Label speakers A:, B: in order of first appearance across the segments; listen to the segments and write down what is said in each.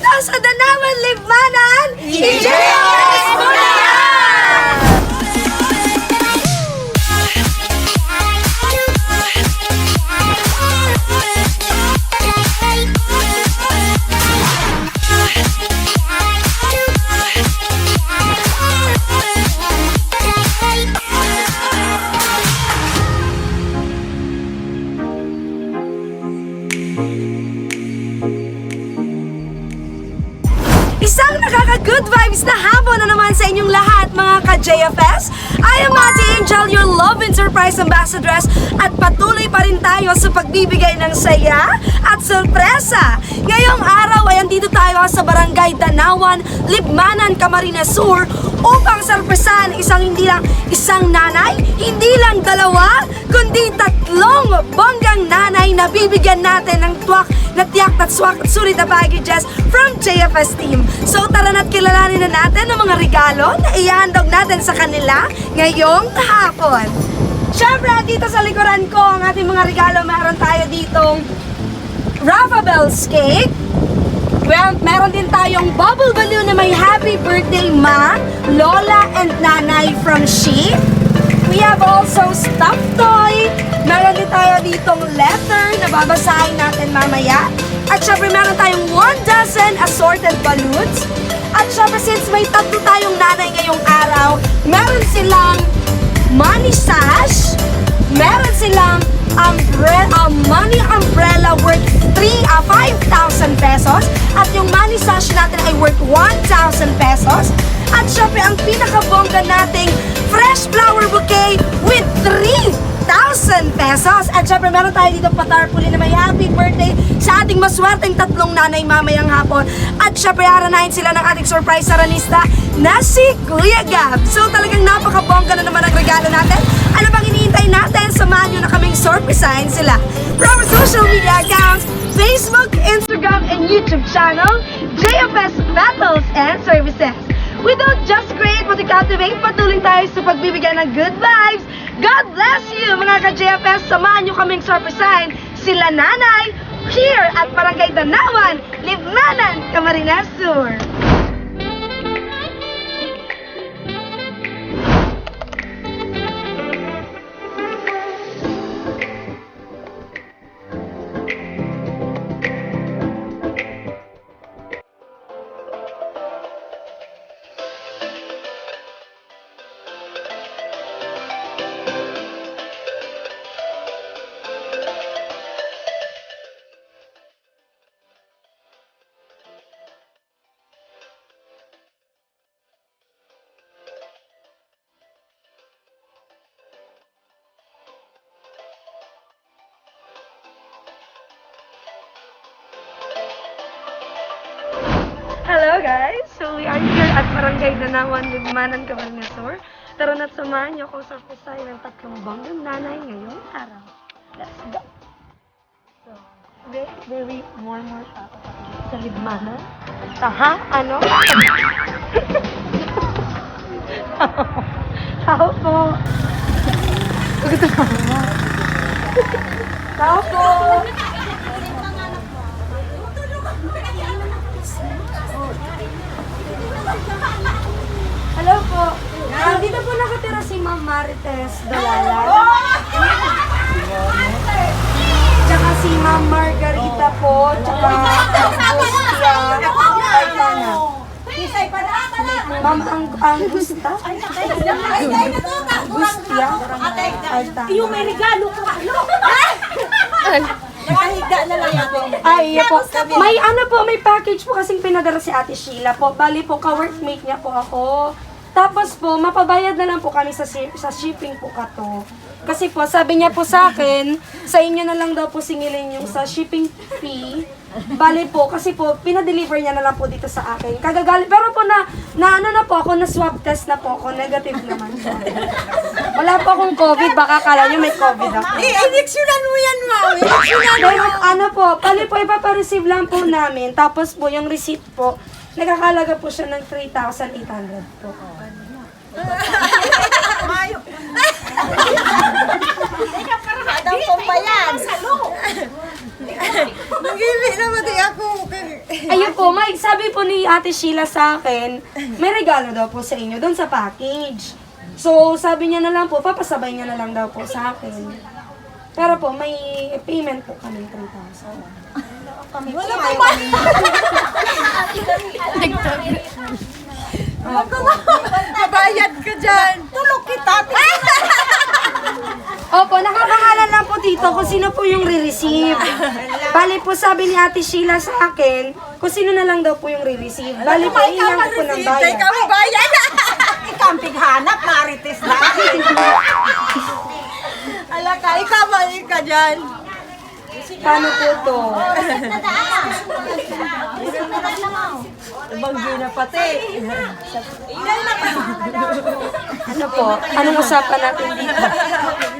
A: dito sa Danawan Libmanan, i-JFS mo na! Isang nakaka-good vibes na hapon na naman sa inyong lahat mga ka-JFS. I am Ate Angel, your love and surprise ambassadress, at patuloy pa rin tayo sa pagbibigay ng saya at sorpresa. Ngayong araw ay andito tayo sa Barangay Danawan, Libmanan, Camarines Sur upang sorpresahan isang nanay, hindi lang dalawa, kundi tatlong bonggang nanay na bibigyan natin ng tuwak na tiyak at swak at sulit na packages from JFS team. So tara na't kilalanin na natin ang mga regalo na ihahandog natin sa kanila ngayong hapon. Siyempre, dito sa likuran ko ang ating mga regalo. Meron tayo ditong Rafa Bell's cake. Well, meron din tayong bubble balloon na may happy birthday ma, lola, and nanay from She. We have also stuffed toy. Meron din tayo ditong letter na babasahin natin mamaya. At syempre meron tayong 1 dozen assorted balloons. At syempre since may tatlo tayong nanay ngayong araw, meron silang money sash, meron silang money umbrella worth 5,000 pesos. At yung money sash natin ay worth 1,000 pesos. At syempre ang pinakabongga nating fresh flower bouquet with 3,000 pesos. At syempre meron tayo dito patarpuli na may happy birthday sa ating maswerteng tatlong nanay mamayang hapon. At syempre haranahin sila ng ating surprise saranista na si Kuya Gab. So talagang napakabongga na naman ang regalo natin. Ano bang iniintay natin? Samahan nyo na kaming surprisehin sila. From our social media accounts, Facebook, Instagram, and YouTube channel, JFS Battles and Services. We don't just create but we cultivate. Patuloy tayo sa pagbibigay ng good vibes. God bless you mga ka-JFS. Samahan nyo kaming surprisehin sila nanay here at Barangay Danawan, Libmanan, Camarines Sur. Hello guys! So we are here at Barangay Danawan, Libmanan, Camarines Sur. Tara na't samahan niyo ako sa kusay ng tatlong bonggang nanay ngayong araw. Let's go! So, very more sa Libmanan. Ha? Ano? Tao po! Tao po! Hello po. Dito po nakatira si Ma'am Marites Dalala. Tsaka si Ma'am Margarita po. Tsaka Angustia. Ma'am Angusta. Angustia.
B: Yung may regalo ko. Nakahiga na lang ako.
A: Ay, iya po. May ano po, may package po kasing pinadala si Ate Sheila po. Bali po, ka-workmate niya po ako. Tapos po, mapabayad na lang po kami sa shipping po kato. Kasi po, sabi niya po sa akin, sa inyo na lang daw po singilin yung sa shipping fee. Bali po, kasi po, pinadeliver niya na lang po dito sa akin. Kagagali, pero po na ano na po ako, na swab test na po ako, negative naman po. Wala po akong COVID, baka kala niyo may COVID ako.
B: I-injectionan mo yan, mami.
A: Pero ano po, bali po, ipapareceive lang po namin. Tapos po, yung receipt po, nakakalaga po siya ng 3,800 po.
B: Mayo. Ikaw parang adang pambayan. Nag-ibig naman di ako.
A: Ayun po, sabi po ni Ate Sheila sa akin, may regalo daw po sa inyo doon sa package. So, sabi niya na lang po, papasabay niya na lang daw po sa akin. Pero po, may payment po kami 3,000.
B: Wala pa ba? Mabayad ka dyan. Tulog kita.
A: Opo, nakapangalan lang po dito kung sino po yung re-receive. Bali po sabi ni Ate Sheila sa akin, kung sino na lang daw po yung re-receive. Bali po, iyan ko po ng bayad.
B: Ikaw mabayad. Ikaw ang pighanap, marites na. Ala ka, ikaw mali ka dyan.
A: Paano po to?
B: Banggi na pati.
A: Ano po? Anong usapan natin dito?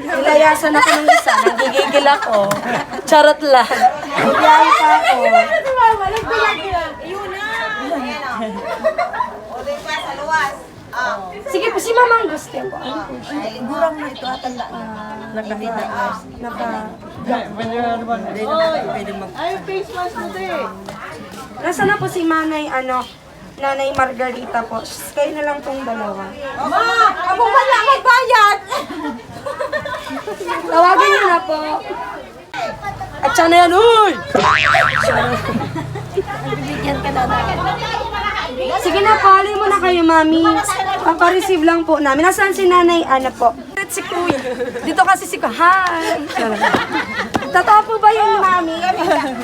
A: Nilayasan ako ng isa, nagigigil ako. Charot lang. Bibiyahe pa ako. Sige po, si Mama ang gusto po. Ano po siya?
B: Gurang na ito at nakahita. Ay, face mask mo din.
A: Nasa na po si Nanay Margarita po. Kayo na lang pong dalawa.
B: Ma! Ako wala magbayad!
A: Tawagin niyo na po. At siya na yan, uy! Sige na, pali mo na kayo, Mami. Papa-receive lang po namin. Nasaan si Nanay, po? Si Kuya. Dito kasi si Kuya. Hi! Totoo po ba yun, Mami?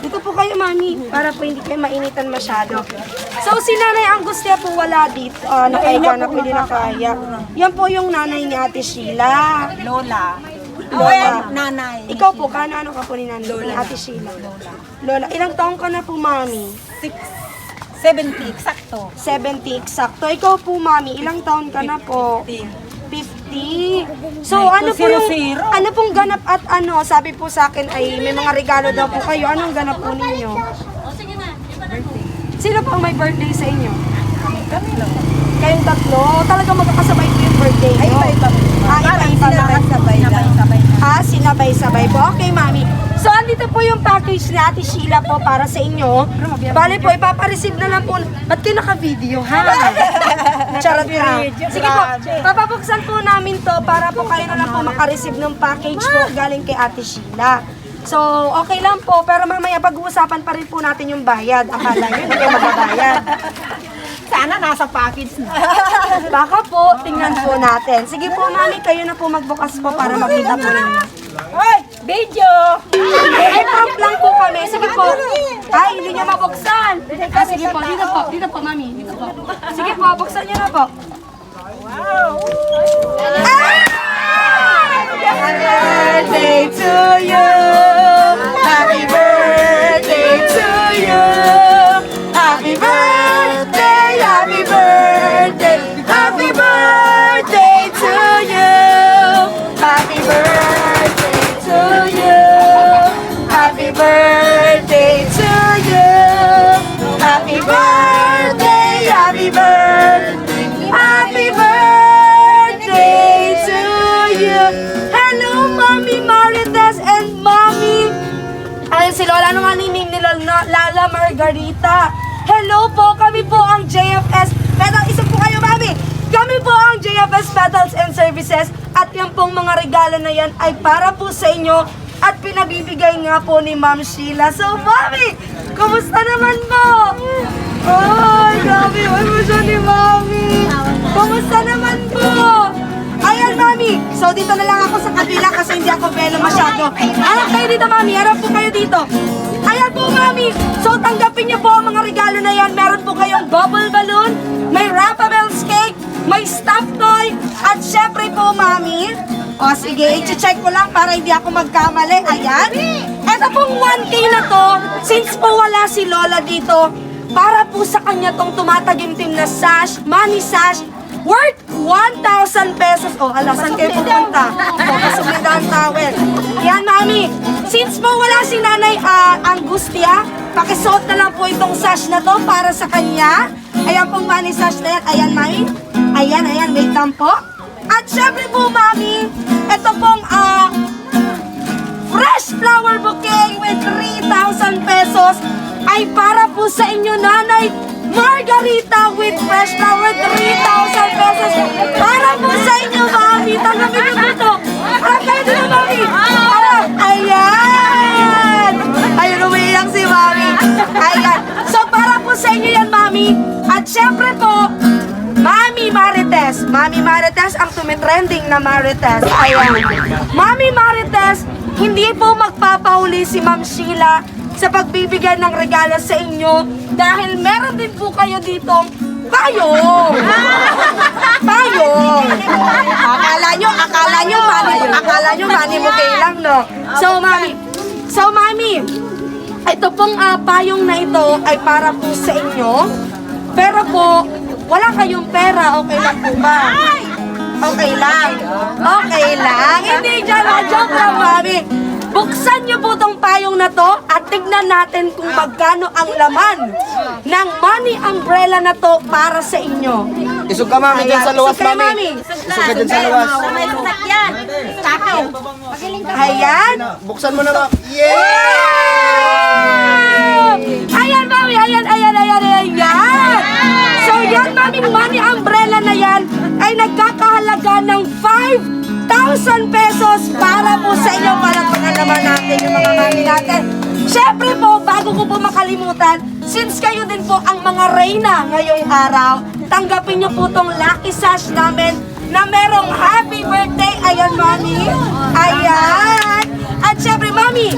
A: Dito po kayo, Mami. Para po hindi kayo mainitan masyado. So, si Nanay Angustia po wala dito. Nakaiga na po, hindi na kaya. Yan po yung nanay ni Ate Sheila.
B: Lola.
A: Lola.
B: Nanay.
A: Ikaw po, ano ka po ni Nanay? Ni Ate Sheila. Lola. Ilang taong ka na po, Mami?
B: 70, eksakto.
A: 70, eksakto. Ikaw po, Mami, ilang taon ka na po? 50. So, ano po yung, ano pong ganap at sabi po sa akin ay may mga regalo daw po kayo. Anong ganap po ninyo? Sino po ang may birthday sa inyo?
B: Kami lang.
A: Kayong tatlo? Talagang magkakasabay po yung birthday nyo?
B: Iba-iba.
A: Iba-iba lang.
B: Sabay-sabay na.
A: Sinabay-sabay po. Okay, Mami. So, andito po yung package ni Ate Sheila po para sa inyo. Bali po, ipapa-receive na lang po. Ba't kayo naka-video, ha? Charot lang. Sige po, papabuksan po namin to para po kayo na lang po makareceive ng package po galing kay Ate Sheila. So, okay lang po, pero mamaya pag-uusapan pa rin po natin yung bayad. Akala nyo, hindi kayo magbabayad.
B: Sana nasa package na.
A: Baka po, tingnan po natin. Sige po, Mami, kayo na po magbukas po para makita po ninyo.
B: Hoy! Video!
A: Ay, prompt lang po kami. Sige po. Ay, hindi niya mabuksan. Sige po, dito po, Mami. Dito po. Sige po, buksan niyo na po.
B: Wow!
A: Happy birthday to you. Happy birthday to you. Happy birthday, happy birthday, happy birthday to you. Happy birthday to you. Happy birthday to you. Happy birthday, happy birthday, happy birthday to you. Hello, Mommy Marites and Mommy. Ayun si Lola nung animing ni Lala Margarita. Hello po, kami po ang JFS Pedal. Isa po kayo, Mami. Kami po ang JFS Pedals and Services. At yung pong mga regalo na yan ay para po sa inyo. At pinabibigay nga po ni Ma'am Sheila. So, Mami, kumusta naman po? Ay, grabe yung emosyon ni Mami. Kumusta naman po? Ayan, Mami. So, dito na lang ako sa kabila kasi hindi ako velo masyado. Harap kayo dito, Mami. Harap po kayo dito. Ayan po, Mami. So, tanggapin niyo po ang mga regalo na yan. Meron po kayong bubble balloon, may Rappavel's cake, may stuffed toy, at syempre po, Mami. O, sige, i-check ko lang para hindi ako magkamali. Ayan. Ito pong 1K na to, since po wala si Lola dito, para po sa kanya tong tumatagimtim na sash, money sash, worth 1,000 pesos. O, saan kayo pupunta? Kasumidang towel. Yan, Mami. Since po wala si Nanay Angustia, pakisuot na lang po itong sash na to para sa kanya. Ayan pong money sash na yan. Ayan, Mami. Ayan, wait lang po. At syempre po, Mami, ito pong, fresh flower bouquet with 3,000 pesos ay para po sa inyo, Nanay Margarita with fresh flower, 3,000 pesos. Para po sa inyo, Mami. Tanggapin niyo po ito. Harap kayo dito, Mami. Harap. Ayan. Ayun, umiiyak si Mami. Ayan. So, para po sa inyo yan, Mami. At syempre po, Mami Marites. Mami Marites, ang tumitrending na Marites. Ayan. Mami Marites, hindi po magpapahuli si Ma'am Sheila sa pagbibigay ng regalo sa inyo dahil meron din po kayo ditong payong. Payong. Akala nyo, mani mo lang, no? So, Mami, ito pong payong na ito ay para po sa inyo. Pero po, wala kayong pera, okay lang po ba? Okay lang. Okay lang. Hindi dyan, joke lang, Mami. Buksan niyo po tong payong na to at tignan natin kung magkano ang laman ng money umbrella na to para sa inyo.
C: Isog ka, Mami, dyan sa luwas,
A: Isog kayo,
C: Mami. Isog ka dyan sa luwas.
B: May sasakyan. Sakit.
A: Ayan.
C: Buksan mo na, Mami. Yeah!
A: Ayan, Mami. Ayan. So, yan, Mami, money umbrella na yan ay nagkakahalaga ng 5,000 pesos para po sa inyo. Palagpagan naman natin yung mga Mami natin. Siyempre po, bago ko po makalimutan, since kayo din po ang mga reyna ngayong araw, tanggapin niyo po tong lucky sash namin na merong happy birthday. Ayan, Mami. Ayan. At siyempre, Mami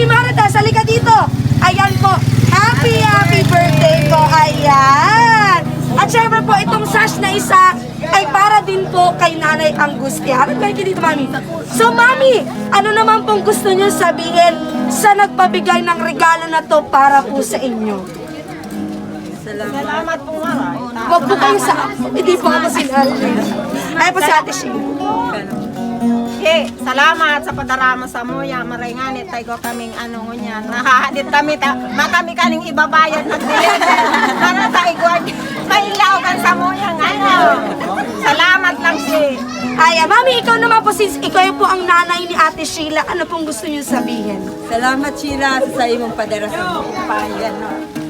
A: Marites, halika dito. Ayan po. Happy birthday po. Ayan. At syempre po, itong sash na isa ay para din po kay Nanay Angustia. Harap kayo dito, Mami. So, Mami, ano naman pong gusto niyo sabihin sa nagpabigay ng regalo na to para po sa inyo?
B: Salamat po, Mara.
A: Huwag po kayo sa... Hindi po ako sinabi. Ay po si Ate Shing.
B: Salamat sa padarama sa moya. Maringanit tayo kaming ano niya. Nakahadit kami. Makami kaning ibabayad ng deliver. Para sa igwag. Mailaw kan sa moya ngayon. Salamat lang si.
A: Ay, Mami, ikaw naman po, since ikaw po ang nanay ni Ate Sheila, ano pong gusto niyo sabihin?
D: Salamat, Sheila, sa imong padara sa payan.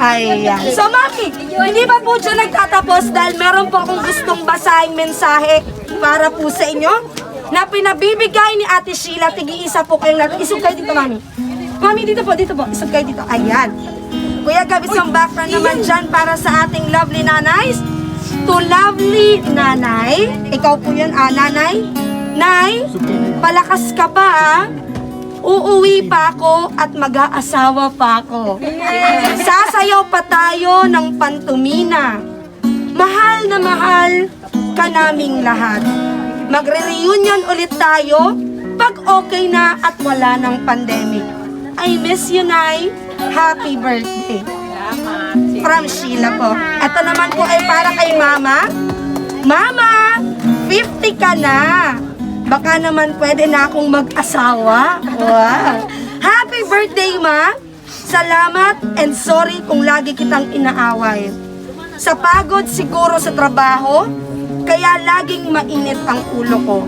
A: Ayan. So, Mami, hindi pa po dyan nagtatapos dahil meron po akong gustong basahing mensahe para po sa inyo na pinabibigay ni Ate Sheila. Tigi-isa po kayong lahat. Isog kayo dito, Mami. Mami, dito po. Isog kayo dito. Ayan. Kuya Gab, isang background naman dyan para sa ating lovely nanays. To lovely nanay. Ikaw po yun, nanay. Nay, palakas ka pa, Uuwi pa ako at mag-aasawa pa ako. Sasayaw pa tayo ng pantumina. Mahal na mahal ka naming lahat. Magre-reunion ulit tayo pag okay na at wala ng pandemic. I miss you, Nay. Happy birthday. From Sheila po. Ito naman po ay para kay Mama. Mama, 50 ka na. Baka naman pwede na akong mag-asawa. Wow. Happy birthday, Ma. Salamat and sorry kung lagi kitang inaaway. Sa pagod siguro sa trabaho, kaya laging mainit ang ulo ko.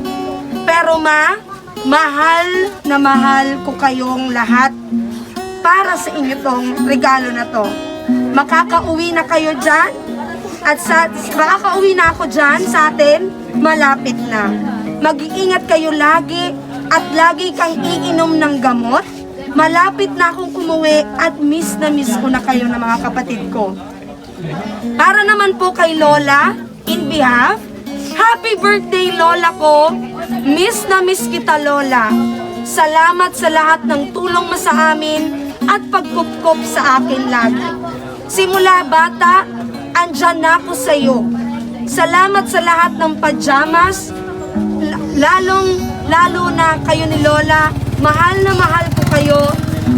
A: Pero Ma, mahal na mahal ko kayong lahat para sa inyo tong regalo na to. Makakauwi na kayo dyan at makakauwi na ako dyan sa atin, malapit na. Mag-iingat kayo lagi at lagi kang iinom ng gamot. Malapit na akong umuwi at miss na miss ko na kayo ng mga kapatid ko. Para naman po kay Lola, in behalf, happy birthday Lola ko. Miss na miss kita, Lola. Salamat sa lahat ng tulong mo sa amin at pagkupkop sa akin lagi. Simula bata, andyan na ako sa iyo. Salamat sa lahat ng pajamas, lalo na kayo ni Lola. Mahal na mahal ko kayo.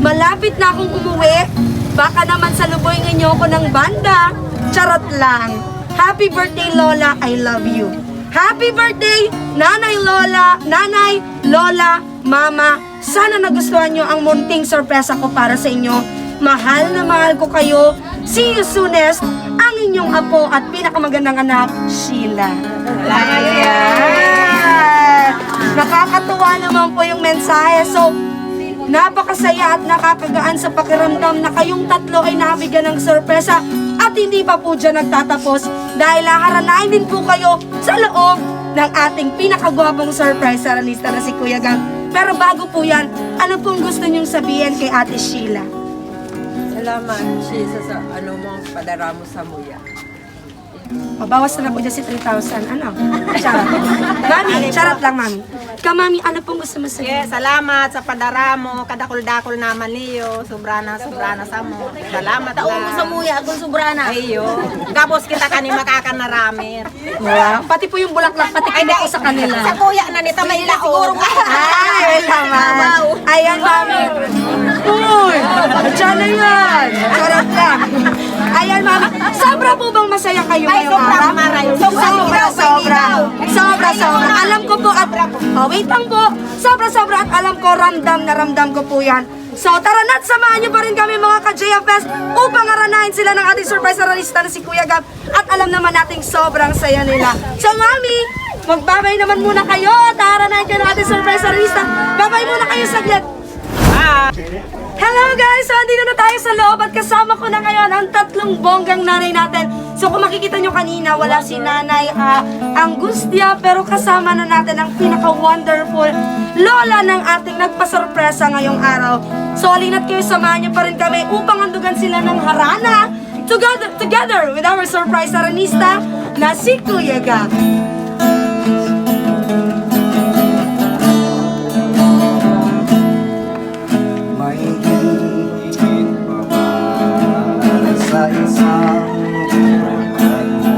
A: Malapit na akong umuwi. Baka naman salubungin niyo ako ng banda. Charot lang. Happy birthday, Lola. I love you. Happy birthday, Nanay Lola, Nanay, Lola, Mama. Sana nagustuhan niyo ang munting sorpresa ko para sa inyo. Mahal na mahal ko kayo. See you soonest. Ang inyong apo at pinakamagandang anak, Sheila. Ayan. Nakakatuwa naman po yung mensahe. So, Napakasaya at nakakagaan sa pakiramdam na kayong tatlo ay nabigyan ng sorpresa at hindi pa po dyan nagtatapos dahil haharanain din po kayo sa loob ng ating pinakagwapong surprise artista na si Kuya Gab. Pero bago po yan, ano pong gusto niyong sabihin kay Ate Sheila?
D: Salamat, Shisa, sa ano mo, padara mo sa muya.
A: Mabawas na po dyan si 3,000. Ano? Charot. Mami, charot lang, Mami. Mami, ano pong gusto mo sabihin?
B: Yes, salamat sa padara mo, kadakol-dakol naman niyo, sobrana sa mo. Salamat
D: Taong mo sa muya, akong sobrana.
B: Ayo. Tapos kita kani makakanaramir.
A: Wow. Pati po yung bulaklak, pati ko po sa kanila.
B: Sa kuya na nita may laon.
A: Ay, naman. Ayan, Mami. Uy, dyan na yan. Charot lang. Ayan, Mami. Sobra po bang masaya kayo
B: Ay,
A: ngayong
B: sobra,
A: araw?
B: Maray.
A: Sobra. Alam ko po at wait lang po. Sobra at alam ko, ramdam ko po yan. So tara na't samahan niyo pa rin kami mga ka-JFS upang aranahin sila ng ating surprise artista na si Kuya Gab. At alam naman nating sobrang saya nila. So Mami, magbabay naman muna kayo at aranahin kayo ng ating surprise artista. Babay muna kayo saglit. Hello guys! So, andito na tayo sa loob at kasama ko na ngayon ang tatlong bonggang nanay natin. So, kung makikita nyo kanina, wala si Nanay Angustia, pero kasama na natin ang pinaka-wonderful lola ng ating nagpasorpresa ngayong araw. So, halina't kayo, samahan nyo pa rin kami upang handugan sila ng harana together with our surprise aranista na si Kuya Gab.
C: Sa isang tulad mo,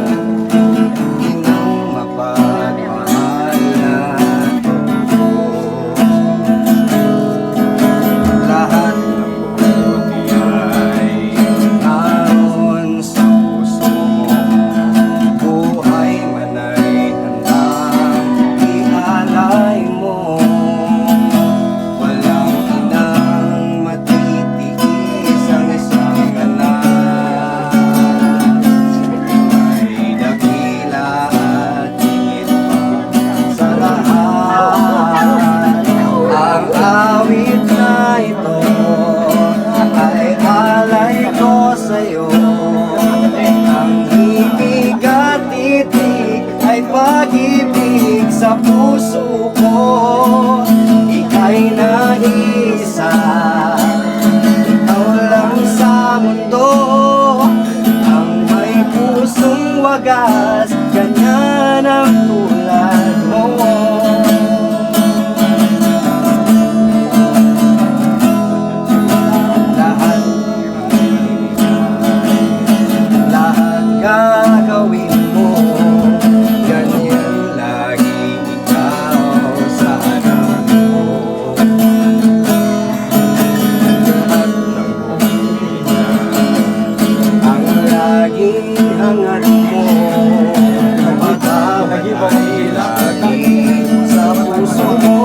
C: inang mapagmahal na totoo. Lahat ng buti ay naroon sa puso mo. Buhay man ay handang ialay mo. Walang inang matitiis ang isang anak. Awit na ito ay alay ko sa'yo. Ang himig at titig ay pag-ibig sa puso ko. Ika'y nag-isa, ikaw lang sa mundo. Ang may pusong wagas, ganyan ang tulad mo. Gagawin mo, ganyan lagi ikaw sa harap ko. Lahat ng buhay ang laging hangat mo. Pagkawan ay lagi sa puso mo.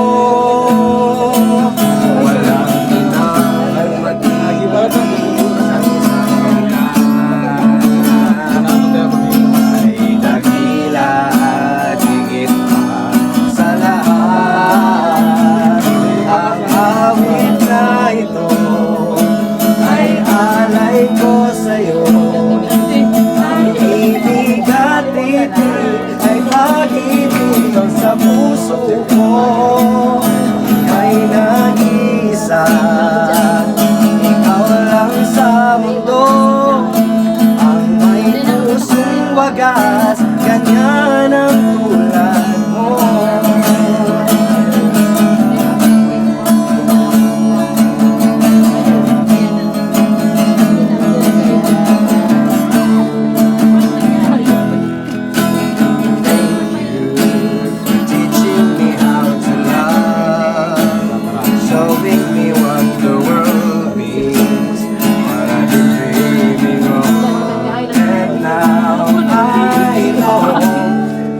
C: Walang inang magiging sa puso ko. Ika'y nag-isa, ikaw lang sa mundo. Ang may pusong wagas, ganyan ang tulad mo.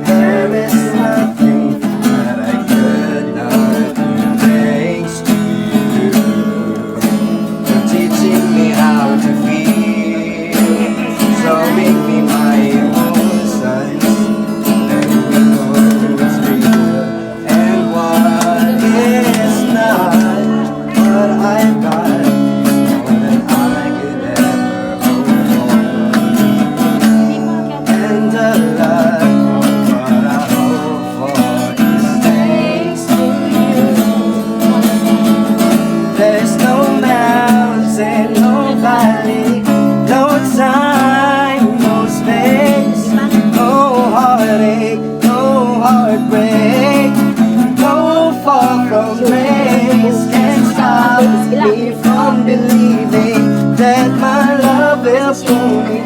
C: There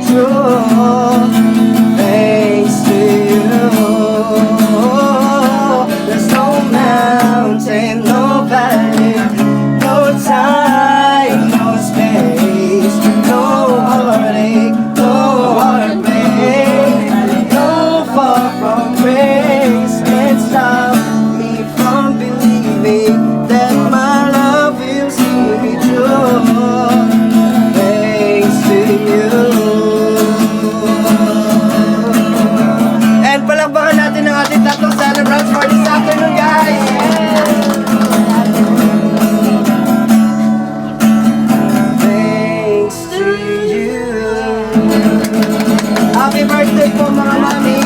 C: true. Thanks to you. There's no mountain, no valley, no time, no space, no heartache, no heartbreak, no far from grace can stop me from believing that my love will see me through. Thanks to you. And palakpakan natin ang ating tatlong celebrants for this afternoon, guys! Thanks to you. Happy birthday po mga mami!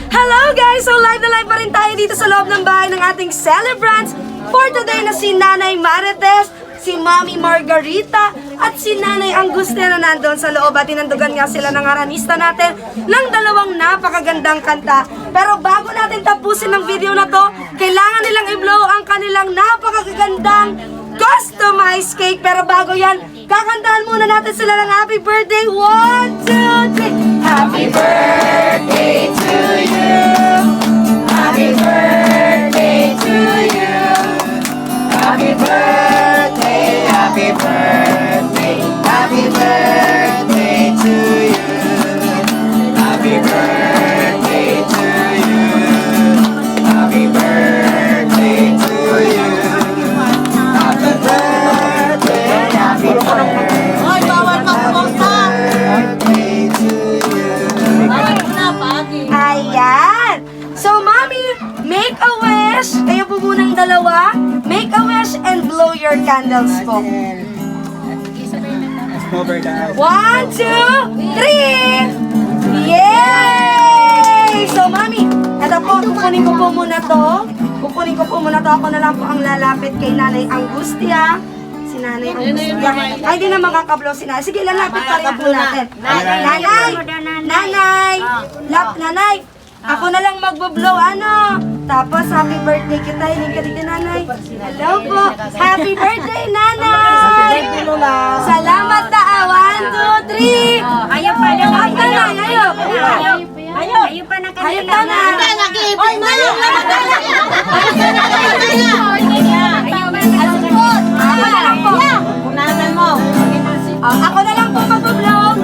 A: Hello guys! So live na live pa rin tayo dito sa loob ng bahay ng ating celebrants for today na si Nanay Marites, si Mami Margarita, at si Nanay Angustia na nandun sa loob at tinandugan nga sila ng aranista natin ng dalawang napakagandang kanta. Pero bago natin tapusin ang video na to, kailangan nilang i-blow ang kanilang napakagandang customized cake. Pero bago yan, kakantahan muna natin sila ng happy birthday. 1, 2, 3. Happy birthday to you. Happy birthday to you. Happy birthday, happy birthday, happy birthday to you. Happy birthday to you. Happy birthday to you. Happy birthday, happy birthday.
B: Hoy, bawal mag-post-up.
C: Birthday to you.
A: Ayan! So, Mami, make a wish. Kayo po munang dalawa. Make a wish and blow your candles po. 1, 2, 3! Yay! So, Mami, ito po, kukunin ko po muna to. Kukunin ko po muna to. Ako na lang po ang lalapit kay Nanay Angustia. Si Nanay Angustia. Ay, di na makakablow si Nanay. Sige, lalapit pa rin po natin. Nanay! Nanay! Nanay! Ako na lang magbo-blow, ano? Tapos, happy birthday kita. Hiling ka dito, Nanay. Hello po. Happy birthday, Nanay! Salamat na. 1, 2, 3.
B: Ayaw pa na.
A: Nanay, ayaw.
B: Ayaw pa na
A: Ayaw na, Nanay.
B: Nag-iipon na.
A: Ako na lang po.
B: Punasan mo.
A: Ako na lang po magbo-blow. 1,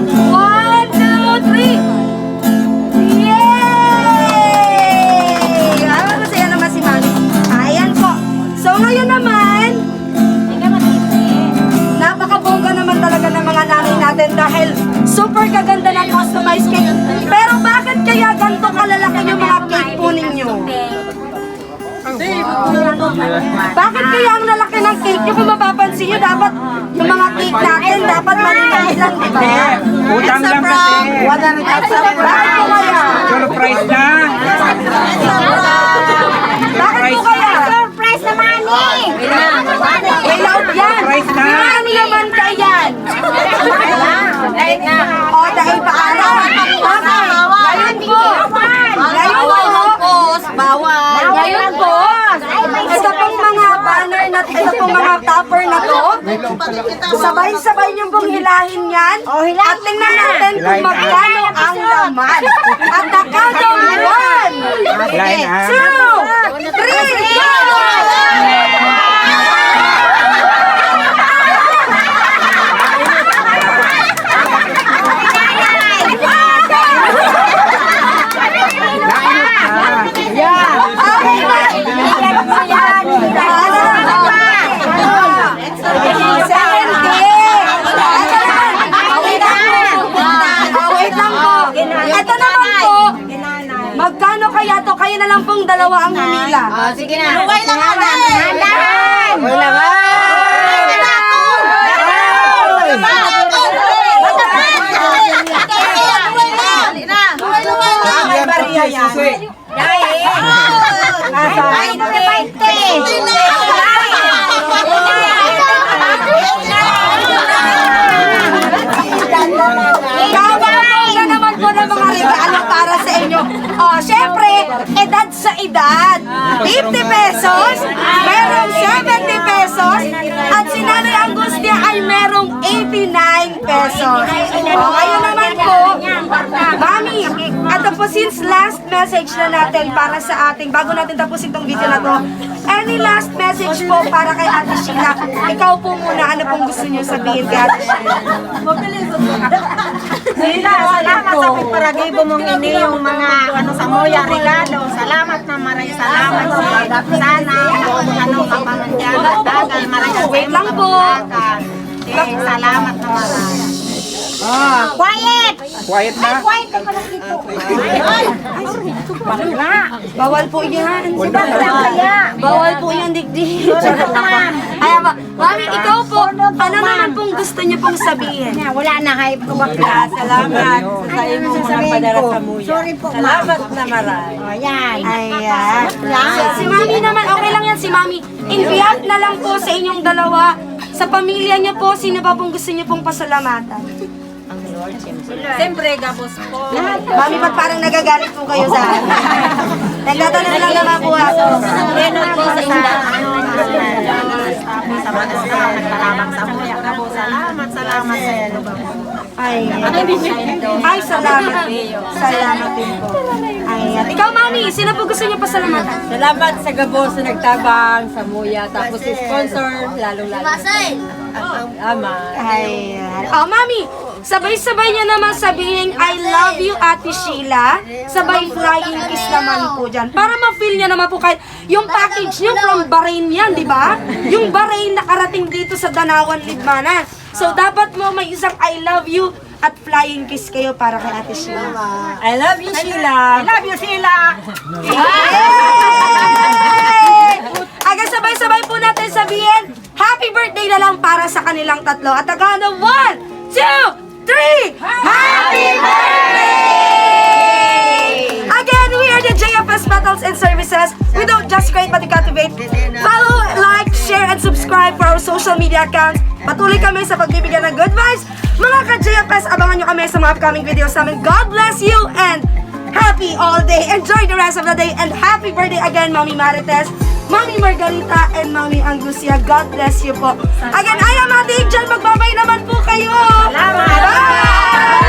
A: 2, 3. Yay! Masaya naman si Mami. Ayan po. So ngayon naman, napakabongga naman talaga ng mga nanay natin dahil super kaganda ng customized cake. Pero bakit kaya ganito kalalaki yung mga cake po ninyo? Bakit kaya ang lalaki ng cake nyo? Kung mapapansin nyo, dapat yung mga cake natin, dapat maliliit lang, di ba?
E: Utang lang kasi.
A: Bakit po kaya?
E: Surprise na.
A: Bakit po kaya?
B: Surprise na Manny!
A: May loud yan!
E: Surprise na.
A: Ano naman kayan? O, dahil paano? Ngayon po! Ngayon po! Ito pong mga banner na ito pong mga topper na to. Sabay-sabay niyong pong hilahin yan. At tingnan natin kung magkano ang laman. At the count of 1,
E: Line,
A: 2, 3, go! Ito naman po, magkano kaya to? Kayo na lang pong dalawa ang humila.
B: Sige na. Huwag na Handahan!
C: May bariya yan.
A: Kababongga naman po ng mga regalo para sa inyo. Oh, syempre, edad sa edad. 50 pesos, merong 70 pesos, at si Nanay Angustia ay merong 89 pesos. Oh, ngayon naman po, Mami, ito po since last message na natin para sa ating, bago natin tapusin tong video na to, any last message po para kay Ate Sheila? Ikaw po muna, ano pong gusto niyo sabihin kay Ate Sheila?
B: Sila, salamat sa pagparagibo mong ini yung mga sa moya regalo. Salamat na maray, salamat sa sana ka pa man dyan. Dagal, maray sa
A: Wait lang po.
B: Salamat na maray. Quiet!
E: Quiet na.
B: Quiet ka pala dito.
A: Bawal po yan.
B: Kaya.
A: Bawal po yan, digdig. Ayan ba? Mami, ikaw po, ano naman pong gusto niyo pong sabihin?
B: Wala na, hype ko ba?
D: Salamat sa iyong mga padara sa muya.
B: Sorry po,
D: Salamat na maray.
B: Ayan.
A: Ayan. Si Mami naman, okay lang yan si Mami. In behalf na lang po sa inyong dalawa, sa pamilya niyo po, sino ba pong gusto niyo pong pasalamatan?
D: Siyempre, gabos po.
A: Mami, ba't parang nagagalit po kayo sa akin? Nagtatanong lang naman po ako.
B: Salamat sa moya. Salamat sa iyo.
A: Ay, salamat. Salamat din po. Ayan. Ikaw, Mami, sino po gusto niyo pasalamatan?
D: Salamat sa gabos na nagtabang sa muya. Tapos sponsor, lalong-lalo. Salamat.
A: Ayan. Oh, Mami, sabay-sabay niya naman sabihin, I love you, Ate Sheila. Sabay flying kiss naman po dyan. Para ma-feel niya naman po kahit yung package niyo from Bahrain yan, di ba? Yung Bahrain nakarating dito sa Danawan, Libmanan. So, dapat mo may isang I love you at flying kiss kayo para kay Ate Sheila.
D: I love you, Sheila.
B: Love you, Sheila.
A: Agad sabay-sabay po natin sabihin, happy birthday na lang para sa kanilang tatlo. At agad 1, 2, 3, happy birthday! Again, we are the JFS Metals and Services. We don't just create but we cultivate. Follow, like, share, and subscribe for our social media accounts. Patuloy kami sa pagbibigyan ng good vibes. Mga ka-JFS, abangan nyo kami sa mga upcoming videos namin. God bless you and happy all day. Enjoy the rest of the day and happy birthday again, Mami Marites, Mami Margarita, and Mami Angustia. God bless you po. Again, I am Ate Angel. Magbabay naman po kayo.
B: Salamat.
A: Bye!